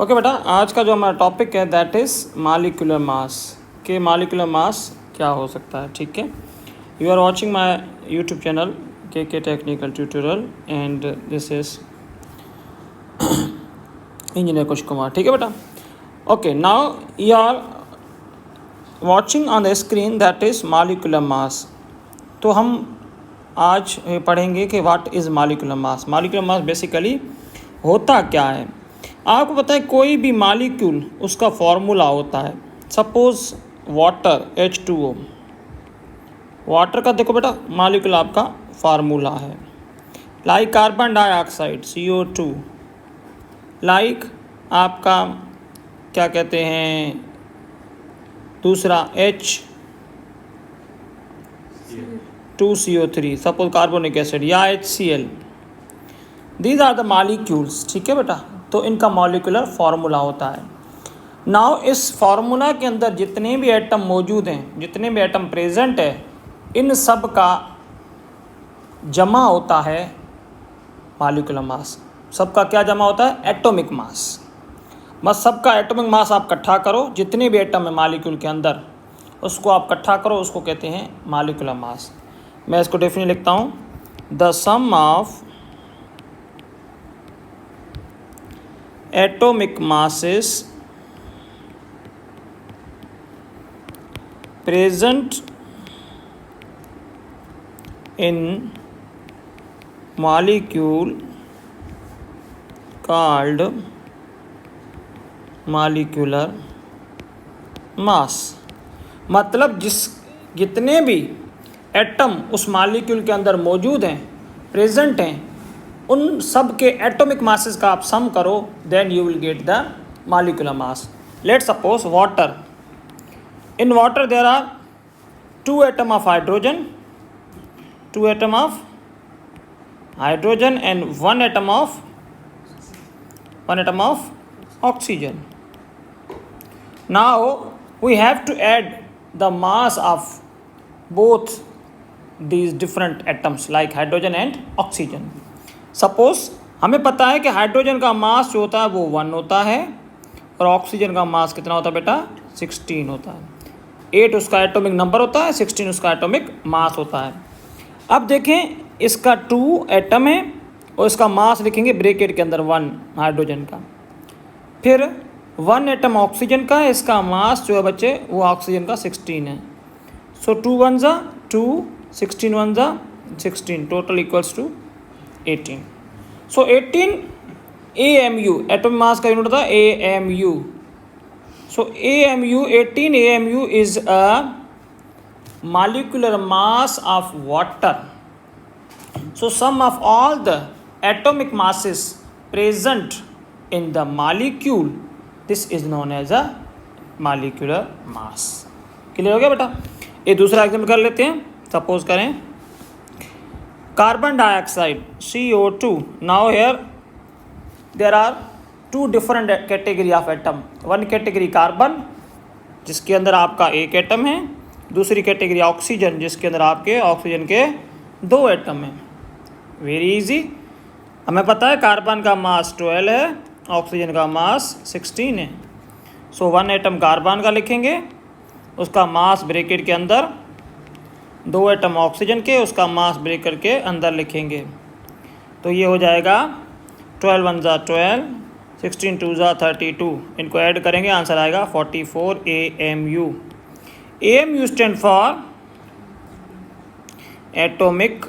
Okay बेटा, आज का जो हमारा टॉपिक है दैट इज़ मॉलिक्यूलर मास के मॉलिक्यूलर मास क्या हो सकता है। ठीक है, you are watching my YouTube channel के technical tutorial and this is engineer Kush Kumar. ठीक है बेटा, okay, now you are watching on the screen that is molecular mass. तो हम आज पढ़ेंगे कि what is molecular mass. Molecular mass basically होता क्या है। आपको पता है कोई भी मॉलिक्यूल उसका फॉर्मूला होता है। सपोज वाटर H2O, वाटर का देखो बेटा मॉलिक्यूल आपका फार्मूला है। Like carbon dioxide CO2, like आपका क्या कहते हैं दूसरा H2CO3, सपोज कार्बोनिक एसिड या HCl। These are the molecules. ठीक है बेटा, तो इनका मॉलिक्यूलर फार्मूला होता है। नाउ इस फार्मूला के अंदर जितने भी एटम मौजूद हैं, जितने भी एटम प्रेजेंट है, इन सब का जमा होता है मॉलिक्यूलर मास। सबका क्या जमा होता है? Atomic mass. बस सबका एटॉमिक मास आप इकट्ठा करो, जितने भी एटम है मॉलिक्यूल के अंदर उसको आप इकट्ठा करो, उसको कहते हैं मॉलिक्यूलर मास। मैं इसको डेफिनेट लिखता हूँ, the sum of atomic masses present in molecule called molecular mass। मतलब जितने भी एटम उस मॉलिक्यूल के अंदर मौजूद हैं, प्रेजेंट हैं, उन सब के एटॉमिक मासेस का आप सम करो, then you will get the molecular mass. Let suppose water, in water there are 2 atom of hydrogen, 2 atom of hydrogen and 1 atom of oxygen. Now we have to add the mass of both these different atoms like hydrogen and oxygen. Suppose हमें पता है कि hydrogen का मास जो होता है वो 1 होता है और ऑक्सीजन का मास कितना होता है बेटा? 16 होता है। 8 उसका एटॉमिक नंबर होता है, 16 उसका एटॉमिक मास होता है। अब देखें, इसका 2 एटम है और इसका मास लिखेंगे ब्रैकेट के अंदर 1 हाइड्रोजन का, फिर 1 एटम ऑक्सीजन का है, इसका मास जो है बच्चे वो ऑक्सीजन का 16 है। सो 2 1 ज़ा 2, 16 1 ज़ा 16, total equals to 18। So 18 AMU, atomic mass का यूनिट होता है AMU। So AMU 18 AMU is a molecular mass of water. So sum of all the atomic masses present in the molecule, this is known as a molecular mass. Clear हो गया बेटा? ये दूसरा example कर लेते हैं। सपोज करें carbon dioxide CO2। Now here there are 2 different category of atom. One category carbon जिसके अंदर आपका 1 एटम है, दूसरी कैटेगरी ऑक्सीजन जिसके अंदर आपके ऑक्सीजन के 2 एटम हैं। वेरी इजी, हमें पता है कार्बन का मास 12 है, ऑक्सीजन का मास 16 है। सो 1 एटम कार्बन का लिखेंगे, उसका मास ब्रैकेट के अंदर, 2 एटम ऑक्सीजन के, उसका मास ब्रेक करके अंदर लिखेंगे। तो ये हो जाएगा 12 1 ज़ा 12, 16 2 ज़ा 32। इनको ऐड करेंगे, आंसर आएगा 44 AMU। AMU stand for atomic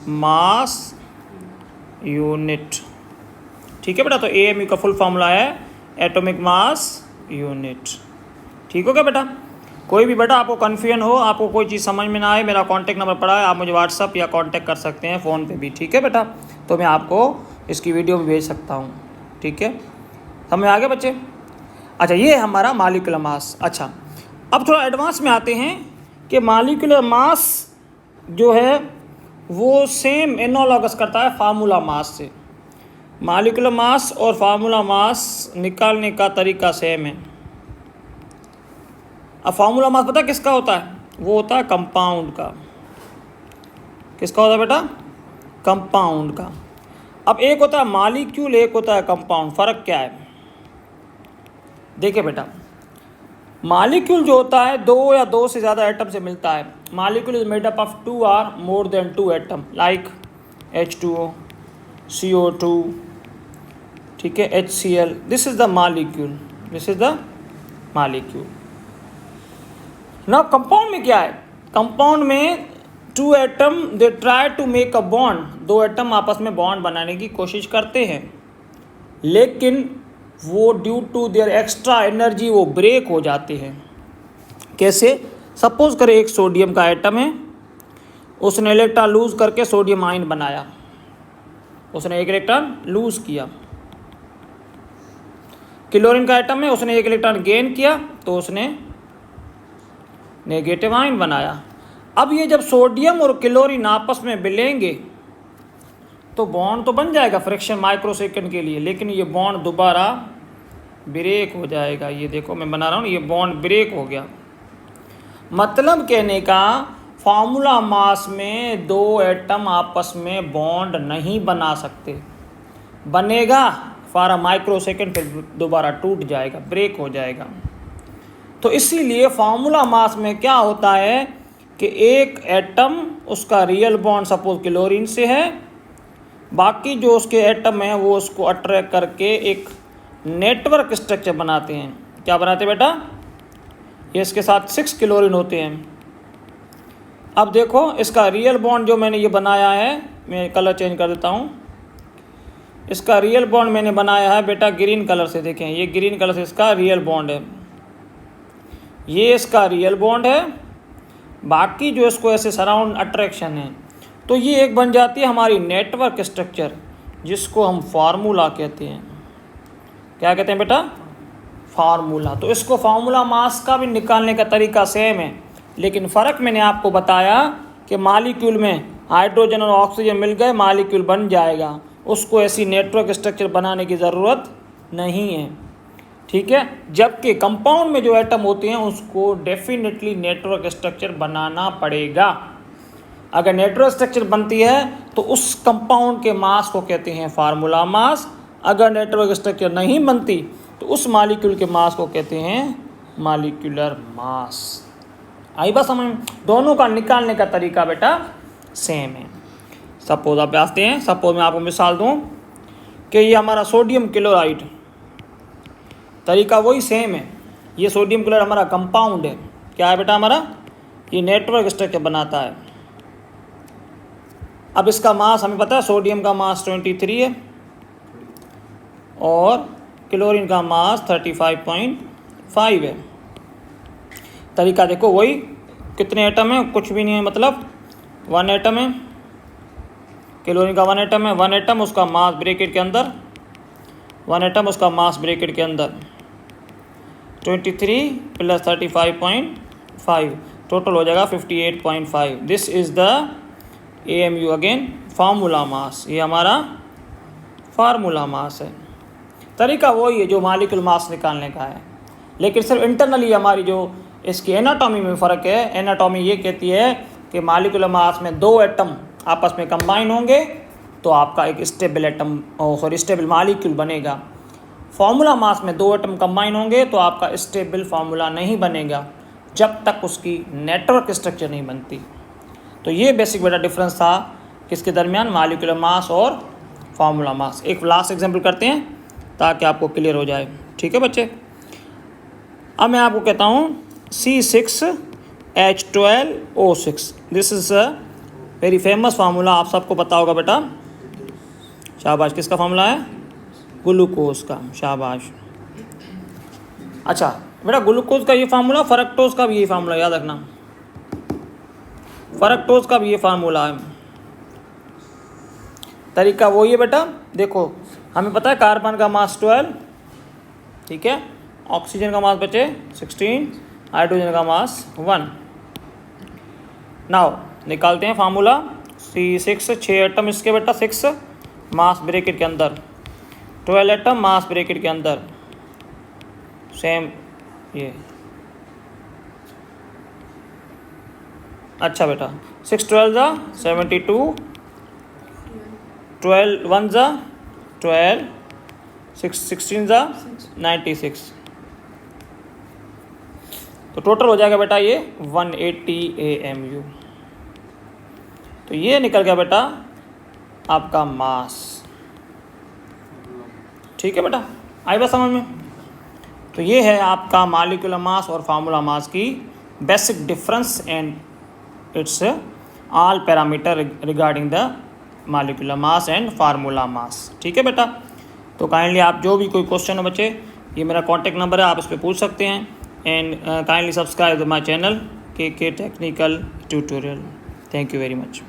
mass unit. ठीक है बेटा, तो AMU का फुल फॉर्मूला है एटॉमिक मास यूनिट। ठीक हो गया बेटा? कोई भी बेटा आपको कन्फ्यूजन हो, आपको कोई चीज़ समझ में ना आए, मेरा कॉन्टैक्ट नंबर पड़ा है, आप मुझे व्हाट्सअप या कॉन्टैक्ट कर सकते हैं फ़ोन पे भी। ठीक है बेटा, तो मैं आपको इसकी वीडियो भी भेज सकता हूँ। ठीक है, समझ आ गया बच्चे? अच्छा, ये है हमारा मॉलिक्यूलर मास। अच्छा, अब थोड़ा एडवांस में आते हैं कि मॉलिक्यूलर मास जो है वो सेम एनालॉगस करता है फार्मूला मास से। मॉलिक्यूलर मास और फार्मूला मास निकालने का तरीका सेम है। अब फार्मूला मास पता किसका होता है? वो होता है कंपाउंड का। किसका होता है बेटा? कंपाउंड का। अब एक होता है मॉलिक्यूल, एक होता है कंपाउंड। फ़र्क क्या है? देखिए बेटा, मालिक्यूल जो होता है दो या दो से ज़्यादा एटम से मिलता है। Molecule is made up of 2 or more than 2 atom, like H2O, CO2, ठीक है, HCl। This is the molecule, this is the molecule. ना कंपाउंड में क्या है, कंपाउंड में 2 atom they try to make a bond, 2 atom आपस में bond बनाने की कोशिश करते हैं, लेकिन वो due to their extra energy वो ब्रेक हो जाते हैं। कैसे? सपोज करें एक सोडियम का एटम है, उसने इलेक्ट्रॉन लूज करके सोडियम आयन बनाया, उसने एक इलेक्ट्रॉन लूज किया। क्लोरीन का एटम है, उसने एक इलेक्ट्रॉन गेन किया तो उसने नेगेटिव आयन बनाया। अब ये जब सोडियम और क्लोरीन आपस में मिलेंगे तो बॉन्ड तो बन जाएगा फ्रिक्शन माइक्रोसेकंड के लिए, लेकिन ये बॉन्ड दोबारा ब्रेक हो जाएगा। ये देखो मैं बना रहा हूँ, ये बॉन्ड ब्रेक हो गया। मतलब कहने का फार्मूला मास में 2 एटम आपस में बॉन्ड नहीं बना सकते, बनेगा फॉर अ माइक्रोसेकंड, फिर दोबारा टूट जाएगा, ब्रेक हो जाएगा। तो इसीलिए फार्मूला मास में क्या होता है कि एक एटम उसका रियल बॉन्ड सपोज क्लोरीन से है, बाकी जो उसके एटम हैं वो उसको अट्रैक्ट करके एक नेटवर्क स्ट्रक्चर बनाते हैं। क्या बनाते हैं बेटा? ये इसके साथ 6 क्लोरीन होते हैं। अब देखो इसका रियल बॉन्ड जो मैंने ये बनाया है, मैं कलर चेंज कर देता हूँ। इसका रियल बॉन्ड मैंने बनाया है बेटा ग्रीन कलर से, देखें ये ग्रीन कलर से इसका रियल बॉन्ड है, ये इसका रियल बॉन्ड है, बाकी जो इसको ऐसे सराउंड अट्रैक्शन है। तो ये एक बन जाती है हमारी नेटवर्क स्ट्रक्चर, जिसको हम फार्मूला कहते हैं। क्या कहते हैं बेटा? फार्मूला। तो इसको फार्मूला मास का भी निकालने का तरीका सेम है, लेकिन फ़र्क मैंने आपको बताया कि मालिक्यूल में हाइड्रोजन और ऑक्सीजन मिल गए, मालिक्यूल बन जाएगा, उसको ऐसी नेटवर्क स्ट्रक्चर बनाने की ज़रूरत नहीं है, ठीक है। जबकि कंपाउंड में जो एटम होते हैं उसको डेफिनेटली नेटवर्क स्ट्रक्चर बनाना पड़ेगा। अगर नेटवर्क स्ट्रक्चर बनती है तो उस कंपाउंड के मास को कहते हैं फार्मूला मास। अगर नेटवर्क स्ट्रक्चर नहीं बनती तो उस मालिक्यूल के मास को कहते हैं मालिक्यूलर मास। आई बात समझ में? दोनों का निकालने का तरीका बेटा सेम है। सपोज आप आते हैं, सपोज मैं आपको मिसाल दूं कि ये हमारा सोडियम क्लोराइड, तरीका वही सेम है। ये सोडियम क्लोराइड हमारा कंपाउंड है। क्या है बेटा हमारा? ये नेटवर्क स्ट्रक्चर बनाता है। अब इसका मास हमें पता है, सोडियम का मास 23 है और क्लोरीन का मास 35.5 है। तरीका देखो वही, कितने एटम है? कुछ भी नहीं है, मतलब 1 एटम है। क्लोरीन का 1 एटम है, 1 एटम उसका मास ब्रैकेट के अंदर, 1 एटम उसका मास ब्रैकेट के अंदर 23 + 35.5 टोटल हो जाएगा 58.5। This is the AMU again formula mass. ये हमारा फार्मूला मास है। तरीका वही है जो मालिक्यूल मास निकालने का है, लेकिन सिर्फ इंटरनली हमारी जो इसकी एनाटॉमी में फ़र्क है। एनाटॉमी ये कहती है कि मालिक्यूलर मास में 2 एटम आपस में कंबाइन होंगे तो आपका एक स्टेबल एटम स्टेबल मालिक्यूल बनेगा। फार्मूला मास में 2 एटम कंबाइन होंगे तो आपका स्टेबल फार्मूला नहीं बनेगा जब तक उसकी नेटवर्क स्ट्रक्चर नहीं बनती। तो ये बेसिक बेटा डिफरेंस था किसके दरमियान, मालिक्यूलर मास और फार्मूला मास। एक लास्ट एग्जांपल करते हैं ताकि आपको क्लियर हो जाए, ठीक है बच्चे। अब मैं आपको कहता हूँ C6H12O6। This is a very famous formula, आप सबको पता होगा बेटा। शाबाश, किसका फार्मूला है? ग्लूकोज का, शाबाश। अच्छा बेटा, ग्लूकोज का ये फार्मूला, फ्रक्टोज का भी ये फार्मूला याद रखना। फ्रक्टोज का भी ये फार्मूला है। तरीका वही है बेटा। देखो हमें पता है कार्बन का मास 12, ठीक है, ऑक्सीजन का मास बचे 16, हाइड्रोजन का मास 1। नाउ निकालते हैं फार्मूला। C6 6 एटम इसके बेटा, 6 मास ब्रैकेट के अंदर, 12 एटम मास ब्रैकेट के अंदर, सेम ये। अच्छा बेटा, 6 12 ज़ा 72, 12 1 ज़ा 12, 6 16 ज़ा 96। तो टोटल हो जाएगा बेटा ये 180 AMU। तो ये निकल गया बेटा आपका मास। ठीक है बेटा, आई बात समझ में। तो ये है आपका मॉलिक्यूलर मास और फार्मूला मास की basic difference and it's all parameter regarding the molecular mass and formula mass. ठीक है बेटा, तो काइंडली आप जो भी कोई क्वेश्चन हो बच्चे, ये मेरा कॉन्टैक्ट नंबर है, आप इस पर पूछ सकते हैं। And kindly subscribe my channel KK technical tutorial. Thank you very much.